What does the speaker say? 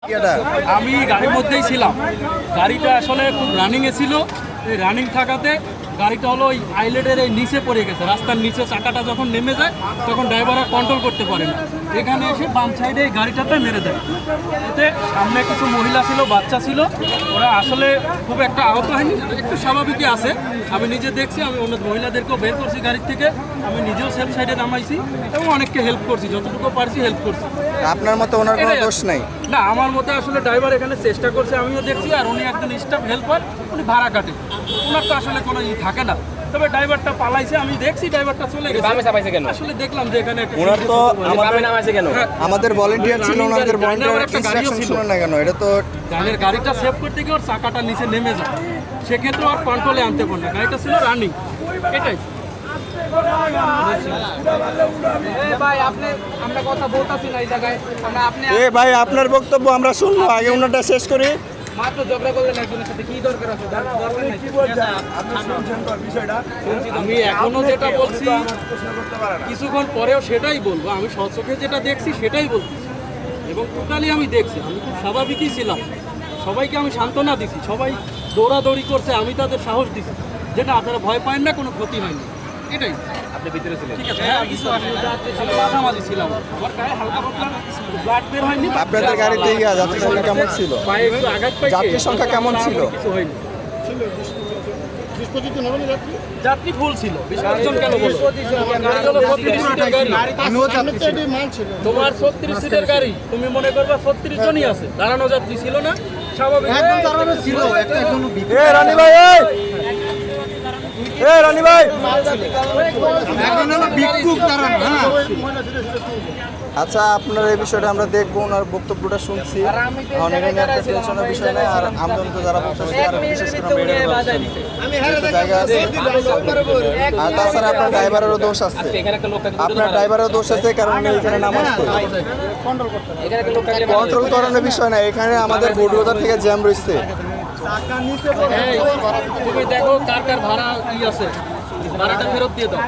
আমি গাড়ির মধ্যেই ছিলাম। গাড়িটা আসলে খুব রানিংয়ে ছিল। এই রানিং থাকাতে গাড়িটা হলো ওই আইলেটের এই নিচে পড়ে গেছে। রাস্তার নিচে চাকাটা যখন নেমে যায় তখন ড্রাইভার কন্ট্রোল করতে পারে না, এখানে এসে বাম সাইডে এই গাড়িটাতে মেরে দেয়। এতে সামনে কিছু মহিলা ছিল, বাচ্চা ছিল, ওরা আসলে খুব একটা আহত হয়নি, একটু স্বাভাবিকই আছে। আমি নিজে দেখছি, আমি অন্য মহিলাদেরকেও বের করছি গাড়ির থেকে, আমি নিজেও সেফ সাইডে নামাইছি এবং অনেককে হেল্প করছি, যতটুকু পারছি হেল্প করছি। আপনার মতো ওনার কোনো দোষ নাই? না, আমার মতে আসলে ড্রাইভার এখানে চেষ্টা করছে, আমিও দেখছি। আর উনি একজন স্টাফ হেল্পার, উনি ভাড়া কাটে, ওনার তো আসলে কোনো থাকে না। তবে ড্রাইভারটা পালাইছে, আমি দেখছি ড্রাইভারটা চলে গেছে। আসলে দেখলাম যে এখানে ওনার তো আমাদের ভলান্টিয়ার ছিল, ওনাদের ভলান্টিয়ার ইনস্ট্রাকশন শুনুন না কেন? এটা তো গাড়ির গাড়িটা সেভ করতে গিয়ে ওর চাকাটা নিচে নেমে যায়, সেক্ষেত্রে ওর কন্ট্রোলে আনতে পারল না, গাড়িটা ছিল রানিং। এটাই ভাই আপনার বক্তব্য আমরা শুনবো, আগে ওনারটা শেষ করি। আমি এখনো যেটা বলছি, কিছুক্ষণ পরেও সেটাই বলবো। আমি সচোখে যেটা দেখছি সেটাই বলছি এবং টোটালি আমি দেখছি। আমি খুব স্বাভাবিকই ছিলাম, সবাইকে আমি সান্ত্বনা দিছি, সবাই দৌড়াদৌড়ি করছে, আমি তাদের সাহস দিছি যে না, আপনারা ভয় পান না, কোনো ক্ষতি হয়নি। এটাই। আপনি ভিতরে ছিলেন? ঠিক আছে, হ্যাঁ, কিছু মাঝামাঝি ছিলাম, আমার গায়ে হালকা পাতলা ব্লাড বের হয়নি। আপনাদের গাড়িতে যাত্রী সংখ্যা কেমন ছিল? যাত্রী সংখ্যা কেমন ছিল? কিছু হয়নি, যাত্রী ফুল ছিল। 20 জন কেন বলো? তোমার 36 সিটের গাড়ি, তুমি মনে করবা 36 জনই আছে, দাঁড়ানো যাত্রী ছিল না, স্বাভাবিক ছিল। রানী ভাই, রানী ভাই, আচ্ছা আপনার এই বিষয়টা আমরা দেখবো, ওনার বক্তব্যটা শুনছি। টেনশনের বিষয় নেই। আর আমদানি তো যারা বলতেছে, আর বিশেষ করে জায়গা আছে। আর তাছাড়া আপনার ড্রাইভারেরও দোষ আছে, আপনার ড্রাইভারেরও দোষ আছে, কারণ এখানে নামাজ কন্ট্রোল করানোর বিষয় না। এখানে আমাদের বোর্ডবাজার থেকে জ্যাম রয়েছে। তুমি দেখো কার কার ভাড়া কি আছে, ভাড়াটা ফেরত দিয়ে দাও।